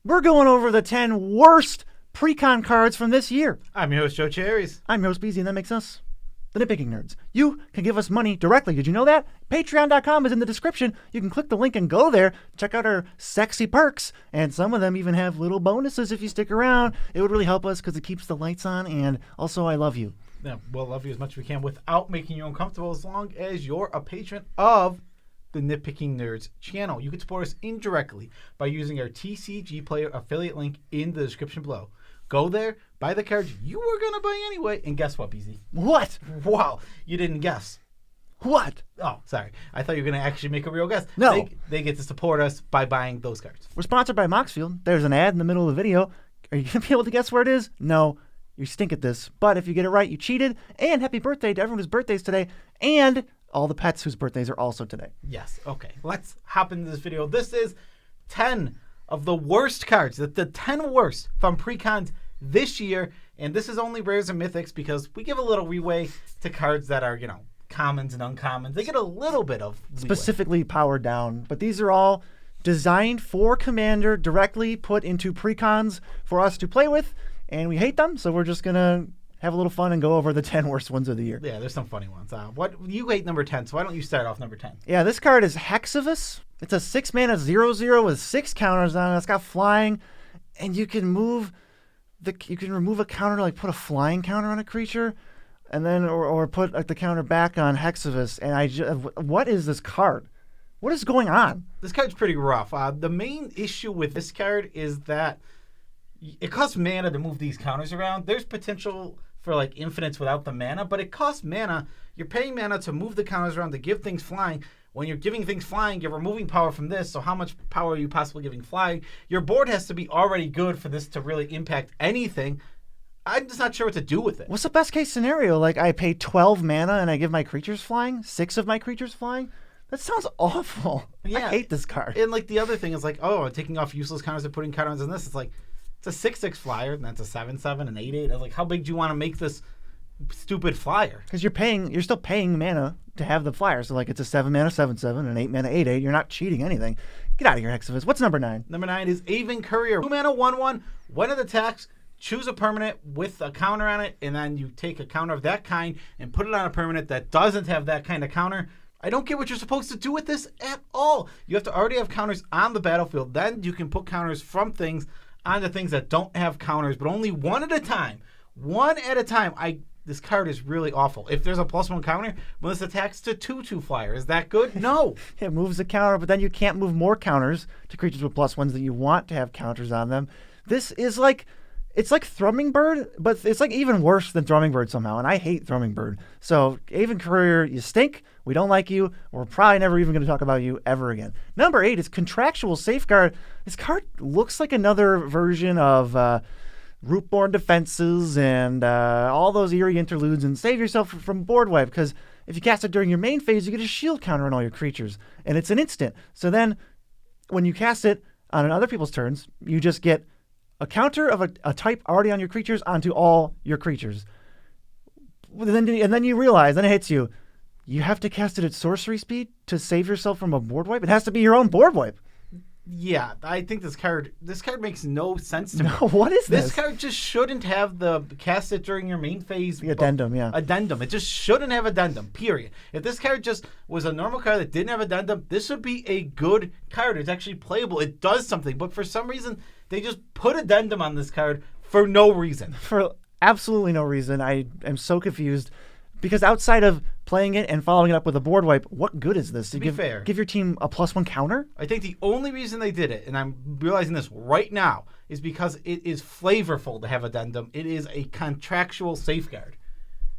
We're going over the 10 worst Precon cards from this year. I'm your host, Joe Cherries. I'm your host, Beezy, and that makes us the Nitpicking Nerds. You can give us money directly. Did you know that? Patreon.com is in the description. You can click the link and go there. Check out our sexy perks. And some of them even have little bonuses if you stick around. It would really help us because it keeps the lights on. And also, I love you. Yeah, we'll love you as much as we can without making you uncomfortable as long as you're a patron of the Nitpicking Nerds channel. You can support us indirectly by using our TCG Player affiliate link in the description below. Go there, buy the cards you were going to buy anyway, and guess what, BZ? What? Wow, you didn't guess. What? Oh, sorry. I thought you were going to actually make a real guess. No. They get to support us by buying those cards. We're sponsored by Moxfield. There's an ad in the middle of the video. Are you going to be able to guess where it is? No. You stink at this. But if you get it right, you cheated. And happy birthday to everyone whose birthday's today. And all the pets whose birthdays are also today. Yes. Okay. Let's hop into this video. This is 10 of the worst cards, the 10 worst from Precons this year. And this is only rares and mythics because we give a little leeway to cards that are, commons and uncommons. They get a little bit of leeway. Specifically powered down. But these are all designed for Commander, directly put into Precons for us to play with. And we hate them, so we're just going to have a little fun and go over the 10 worst ones of the year. Yeah, there's some funny ones. What you hate number 10, so why don't you start off number 10? Yeah, this card is Hexavus. It's a 6-mana 0/0 with 6 counters on it. It's got flying, and you can remove a counter, like put a flying counter on a creature, and then or put the counter back on Hexavus. And what is this card? What is going on? This card's pretty rough. The main issue with this card is that it costs mana to move these counters around. There's potential for like infinites without the mana, but it costs mana. You're paying mana to move the counters around to give things flying. When you're giving things flying, you're removing power from this. So how much power are you possibly giving flying? Your board has to be already good for this to really impact anything. I'm just not sure what to do with it. What's the best case scenario? Like I pay 12 mana and I give my creatures flying? 6 of my creatures flying? That sounds awful. Yeah. I hate this card. And like the other thing is like, I'm taking off useless counters and putting counters on this. It's like, it's a 6/6 flyer, and that's a 7/7, an 8/8. I was like, how big do you want to make this stupid flyer? Because you're still paying mana to have the flyer. So like it's a 7-mana 7/7, an 8-mana 8/8. You're not cheating anything. Get out of here, Hexavus. What's number 9? Number 9 is Avon Courier. 2-mana 1/1. When it attacks, choose a permanent with a counter on it, and then you take a counter of that kind and put it on a permanent that doesn't have that kind of counter. I don't get what you're supposed to do with this at all. You have to already have counters on the battlefield. Then you can put counters from things onto things that don't have counters, but only one at a time. One at a time. This card is really awful. If there's a +1 counter, when this attacks to 2/2 flyer, is that good? No. It moves the counter, but then you can't move more counters to creatures with +1s that you want to have counters on them. This is like, it's like Thrumming Bird, but it's like even worse than Thrumming Bird somehow, and I hate Thrumming Bird. So, Avon Courier, you stink. We don't like you. We're probably never even going to talk about you ever again. Number 8 is Contractual Safeguard. This card looks like another version of Rootborn Defenses and all those eerie interludes, and save yourself from board wipe, because if you cast it during your main phase, you get a shield counter on all your creatures, and it's an instant. So then, when you cast it on other people's turns, you just get a counter of a type already on your creatures onto all your creatures. And then you realize, then it hits you, you have to cast it at sorcery speed to save yourself from a board wipe? It has to be your own board wipe. Yeah, I think this card makes no sense to me. No, what is this? This card just shouldn't have the cast it during your main phase. The addendum, yeah. Addendum. It just shouldn't have addendum, period. If this card just was a normal card that didn't have addendum, this would be a good card. It's actually playable. It does something. But for some reason, they just put addendum on this card for no reason. For absolutely no reason. I am so confused. Because outside of playing it and following it up with a board wipe, what good is this? To be fair, give your team a +1 counter? I think the only reason they did it, and I'm realizing this right now, is because it is flavorful to have addendum. It is a contractual safeguard.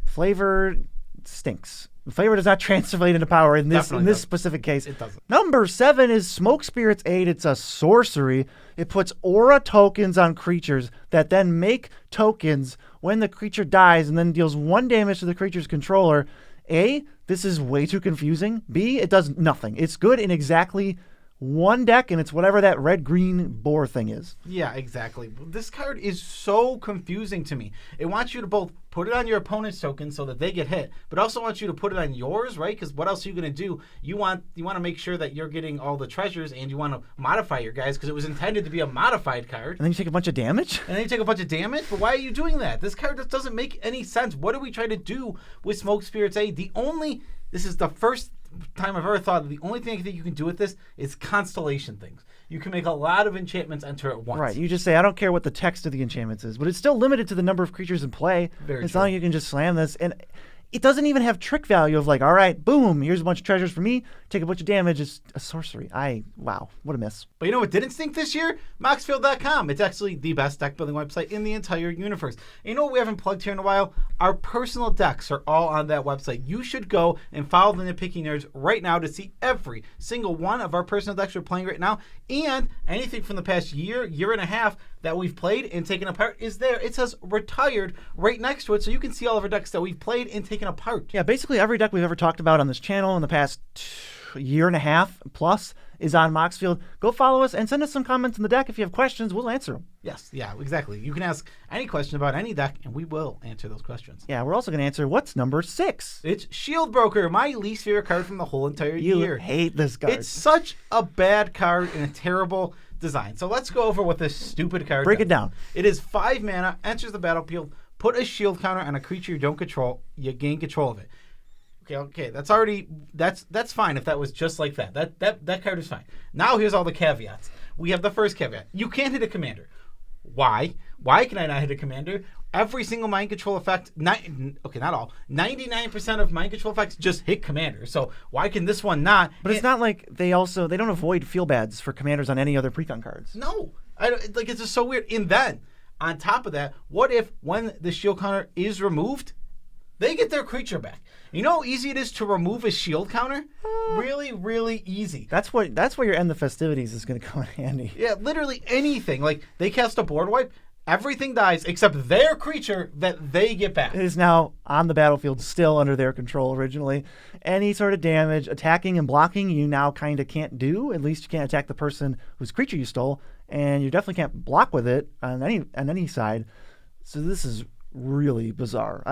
Flavor stinks. Flavor does not translate into power in this specific case. It doesn't. Number 7 is Smoke Spirit's Aid. It's a sorcery. It puts aura tokens on creatures that then make tokens when the creature dies and then deals 1 damage to the creature's controller. A, this is way too confusing. B, it does nothing. It's good in exactly one deck, and it's whatever that red-green boar thing is. Yeah, exactly. This card is so confusing to me. It wants you to both put it on your opponent's token so that they get hit, but also wants you to put it on yours, right? Because what else are you going to do? You want to make sure that you're getting all the treasures, and you want to modify your guys because it was intended to be a modified card. And then you take a bunch of damage? And then you take a bunch of damage? But why are you doing that? This card just doesn't make any sense. What are we trying to do with Smoke Spirits A? This is the first time I've ever thought the only thing I think you can do with this is constellation things. You can make a lot of enchantments enter at once. Right. You just say, I don't care what the text of the enchantments is, but it's still limited to the number of creatures in play. It's not like you can just slam this. And it doesn't even have trick value of like, all right, boom, here's a bunch of treasures for me, take a bunch of damage. It's a sorcery. Wow, what a miss. But you know what didn't stink this year? Moxfield.com. It's actually the best deck building website in the entire universe. And you know what we haven't plugged here in a while? Our personal decks are all on that website. You should go and follow the Nitpicking Nerds right now to see every single one of our personal decks we're playing right now. And anything from the past year and a half that we've played and taken apart is there. It says retired right next to it, so you can see all of our decks that we've played and taken apart. Yeah, basically every deck we've ever talked about on this channel in the past year and a half plus is on Moxfield. Go follow us and send us some comments in the deck. If you have questions, we'll answer them. Yes, yeah, exactly. You can ask any question about any deck, and we will answer those questions. Yeah, we're also going to answer what's number 6. It's Shield Broker, my least favorite card from the whole entire year. You hate this card. It's such a bad card and a terrible design. So let's go over what this stupid card Break does. it down. It is 5 mana, enters the battlefield, put a shield counter on a creature you don't control, you gain control of it. Okay, that's fine if that was just like that. That card is fine. Now here's all the caveats. We have the first caveat. You can't hit a commander. Why? Why can I not hit a commander? Every single mind control effect, not all, 99% of mind control effects just hit commanders. So why can this one not? But it's not like they don't avoid feel bads for commanders on any other Precon cards. No. It's just so weird. And then, on top of that, what if when the shield counter is removed, they get their creature back? You know how easy it is to remove a shield counter? Really, really easy. That's where your End the Festivities is going to come in handy. Yeah, literally anything. Like, they cast a board wipe, everything dies except their creature that they get back. It is now on the battlefield, still under their control originally. Any sort of damage, attacking and blocking, you now kind of can't do. At least you can't attack the person whose creature you stole, and you definitely can't block with it on any side. So this is really bizarre.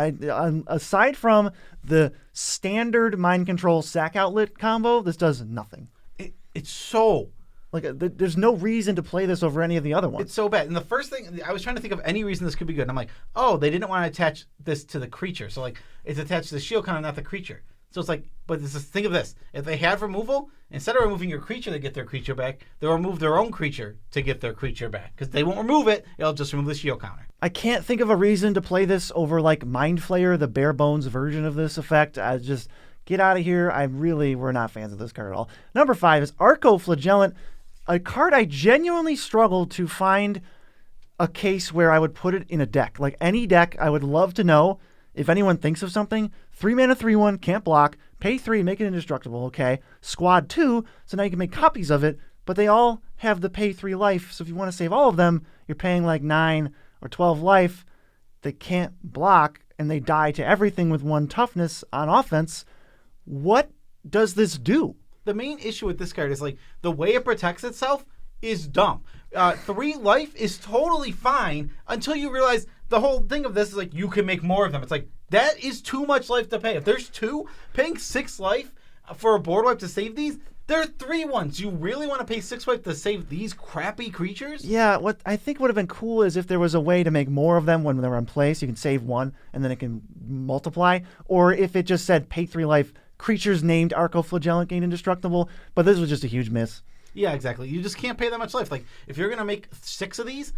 Aside from the standard mind control sack outlet combo, this does nothing. It's so like there's no reason to play this over any of the other ones. It's so bad. And the first thing I was trying to think of any reason this could be good, and I'm like, oh, they didn't want to attach this to the creature, so like it's attached to the shield counter, not the creature. So it's like, but think of this: if they have removal, instead of removing your creature to get their creature back, they'll remove their own creature to get their creature back because they won't remove it; it'll just remove the shield counter. I can't think of a reason to play this over like Mind Flayer, the bare bones version of this effect. I just get out of here. We're not fans of this card at all. Number 5 is Arco-Flagellant, a card I genuinely struggled to find a case where I would put it in a deck. Like any deck, I would love to know if anyone thinks of something. 3 mana, 3/1, can't block, pay 3, make it indestructible, okay. Squad 2, so now you can make copies of it, but they all have the pay 3 life, so if you want to save all of them, you're paying like 9 or 12 life. They can't block, and they die to everything with 1 toughness on offense. What does this do? The main issue with this card is like the way it protects itself is dumb. 3 life is totally fine until you realize the whole thing of this is like you can make more of them. It's like that is too much life to pay. If there's 2, paying 6 life for a board wipe to save these, there are 3 ones. You really want to pay 6 life to save these crappy creatures? Yeah, what I think would have been cool is if there was a way to make more of them when they're in place. You can save 1 and then it can multiply. Or if it just said pay 3 life, creatures named Arco-Flagellant gain indestructible. But this was just a huge miss. Yeah, exactly. You just can't pay that much life. Like, if you're going to make 6 of these,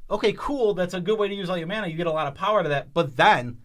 okay, cool. That's a good way to use all your mana. You get a lot of power to that. But then,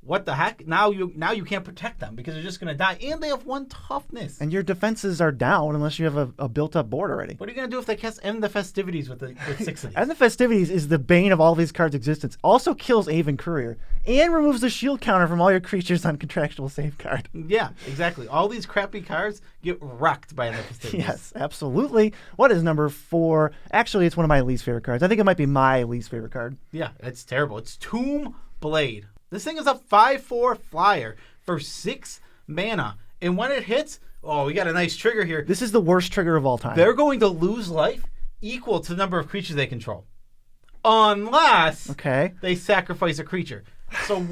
what the heck? Now you can't protect them because they're just going to die. And they have 1 toughness. And your defenses are down unless you have a built-up board already. What are you going to do if they cast End the Festivities with 6 of these? End the Festivities is the bane of all these cards' existence. Also kills Aven Courier. And removes the shield counter from all your creatures on contractual safeguard. Yeah, exactly. All these crappy cards get wrecked by End the Festivities. Yes, absolutely. What is number 4? Actually, it's one of my least favorite cards. I think it might be my least favorite card. Yeah, it's terrible. It's Tomb Blade. This thing is a 5/4 flyer for 6 mana. And when it hits, Oh, we got a nice trigger here. This is the worst trigger of all time. They're going to lose life equal to the number of creatures they control. Unless they sacrifice a creature. So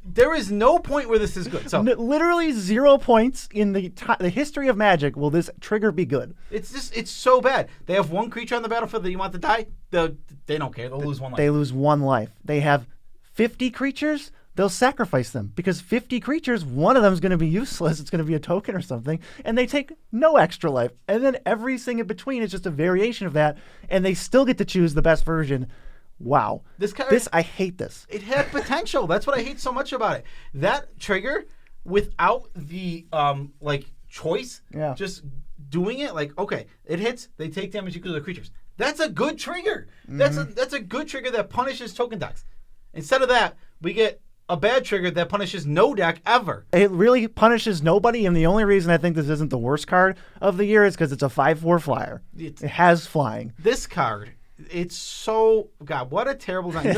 there is no point where this is good. So literally 0 points in the history of Magic will this trigger be good. It's so bad. They have one creature on the battlefield that you want to die. They don't care. They'll lose one life. They lose one life. They have 50 creatures. They'll sacrifice them because 50 creatures, one of them is going to be useless. It's going to be a token or something, and they take no extra life. And then everything in between is just a variation of that, and they still get to choose the best version. Wow. I hate this. It had potential. That's what I hate so much about it. That trigger, without the choice, just doing it, okay, it hits, they take damage equal to the creatures. That's a good trigger. Mm-hmm. That's a good trigger that punishes token decks. Instead of that, we get a bad trigger that punishes no deck ever. It really punishes nobody, and the only reason I think this isn't the worst card of the year is because it's a 5/4 flyer. It has flying. This card, it's so... God, what a terrible design.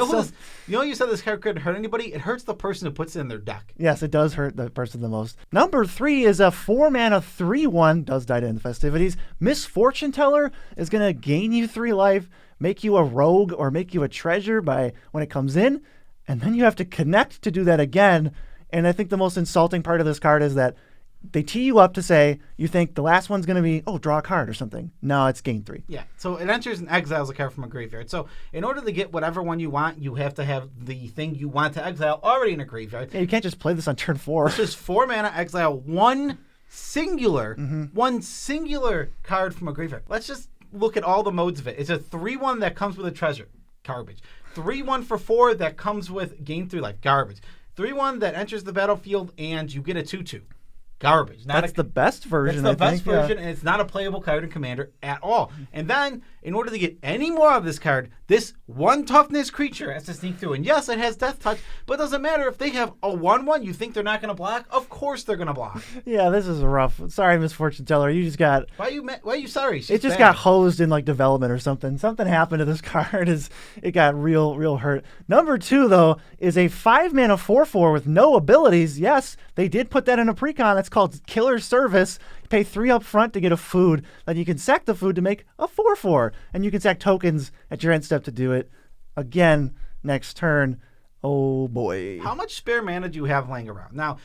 You said this card couldn't hurt anybody? It hurts the person who puts it in their deck. Yes, it does hurt the person the most. Number 3 is a 4-mana 3/1, does die in the festivities. Misfortune Teller is going to gain you 3 life, make you a rogue, or make you a treasure when it comes in. And then you have to connect to do that again. And I think the most insulting part of this card is that they tee you up to say, you think the last one's going to be, draw a card or something. No, it's gain 3. Yeah, so it enters and exiles a card from a graveyard. So in order to get whatever one you want, you have to have the thing you want to exile already in a graveyard. Yeah, you can't just play this on turn 4. It's just 4 mana, exile one singular card from a graveyard. Let's just look at all the modes of it. It's a 3/1 that comes with a treasure. Garbage. 3/1 for 4 that comes with gain 3 life. Garbage. 3/1 that enters the battlefield and you get a 2/2. Garbage. That's the best version. That's the best version, and it's not a playable card in Commander at all. And then, in order to get any more of this card, this 1 toughness creature has to sneak through. And yes, it has Death Touch, but it doesn't matter if they have a 1/1. You think they're not going to block? Of course they're going to block. Yeah, this is rough. Sorry, Misfortune Teller. You just got... Why are you sorry? It just got hosed in development or something. Something happened to this card. It got real hurt. Number 2, though, is a 5-mana 4/4 with no abilities. Yes, they did put that in a precon. It's called Killer Service. You pay 3 up front to get a food. Then you can sack the food to make a 4/4. And you can sack tokens at your end step to do it. Again, next turn. Oh, boy. How much spare mana do you have laying around? Now,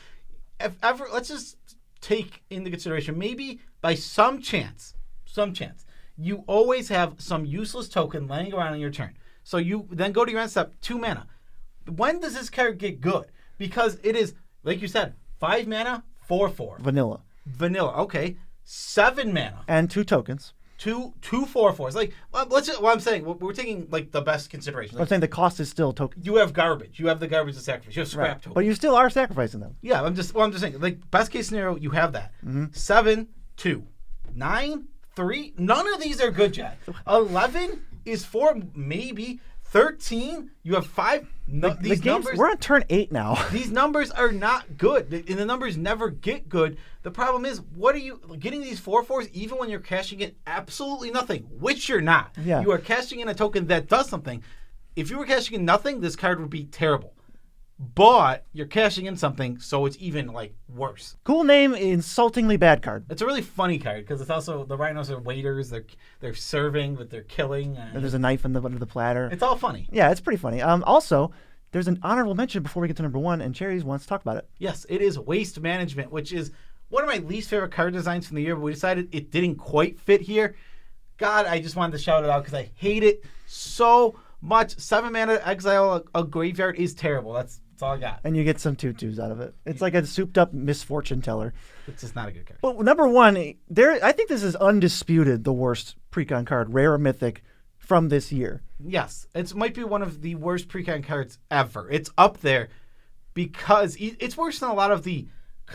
let's just take into consideration, maybe by some chance, you always have some useless token laying around on your turn. So you then go to your end step, 2 mana. When does this card get good? Because it is, like you said, 5 mana, 4/4. Vanilla. Okay. 7 mana. And 2 tokens. Two 4/4s. I'm saying, we're taking the best consideration. I'm saying the cost is still token. You have garbage. You have the garbage to sacrifice. You have scrap tokens. But you still are sacrificing them. Yeah, I'm just saying, best case scenario, you have that. 7, 2, 9, 3. None of these are good yet. 11 is 4, maybe. 13, you have 5. These numbers, we're on turn 8 now. These numbers are not good, and the numbers never get good. The problem is, what are you getting these 4/4s even when you're cashing in absolutely nothing, which you're not. Yeah. You are cashing in a token that does something. If you were cashing in nothing, this card would be terrible. But you're cashing in something, so it's even worse. Cool name, insultingly bad card. It's a really funny card because it's also the rhinos are waiters. They're serving, but they're killing. And there's a knife under the platter. It's all funny. Yeah, it's pretty funny. Also, there's an honorable mention before we get to number 1, and Cherries wants to talk about it. Yes, it is Waste Management, which is one of my least favorite card designs from the year, but we decided it didn't quite fit here. God, I just wanted to shout it out because I hate it so much. 7 mana exile a graveyard is terrible. That's all I got. And you get some 2/2s out of it. It's like a souped up Misfortune Teller. It's just not a good card. But number 1, I think this is undisputed the worst precon card, rare or mythic, from this year. Yes, it might be one of the worst precon cards ever. It's up there because it's worse than a lot of the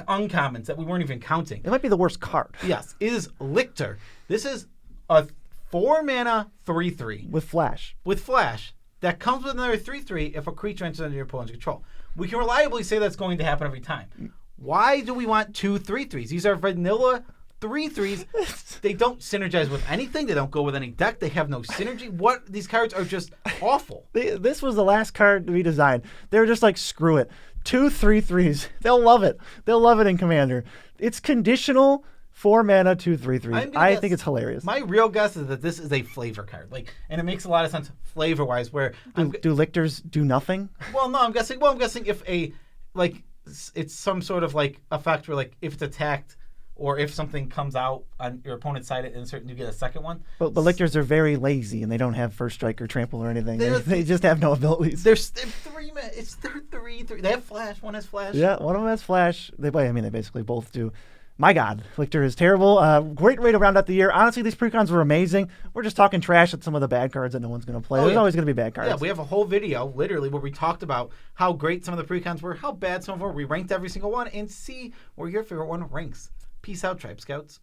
uncommons that we weren't even counting. It might be the worst card. Yes, it is Lictor. This is a 4 mana 3/3 with flash. That comes with another 3/3 if a creature enters under your opponent's control. We can reliably say that's going to happen every time. Why do we want 2 3/3s? These are vanilla 3/3s. They don't synergize with anything. They don't go with any deck. They have no synergy. These cards are just awful. This was the last card to be designed. They were just screw it. 2 3/3s. They'll love it. They'll love it in Commander. It's conditional 4 mana, 2/3/3. I'm gonna I guess- think it's hilarious. My real guess is that this is a flavor card, and it makes a lot of sense flavor-wise. Where Do lictors do nothing? well, no, I'm guessing if it's some sort of effect where if it's attacked or if something comes out on your opponent's side and insert, you get a second one. But lictors are very lazy and they don't have first strike or trample or anything. They're- They just have no abilities. There's 3 minutes. It's 3. They have flash. One has flash. Yeah, one of them has flash. They basically both do. My God, Lictor is terrible. Great way to round out the year. Honestly, these precons were amazing. We're just talking trash at some of the bad cards that no one's going to play. There's always going to be bad cards. Yeah, we have a whole video, literally, where we talked about how great some of the precons were, how bad some of them were. We ranked every single one, and see where your favorite one ranks. Peace out, Tribe Scouts.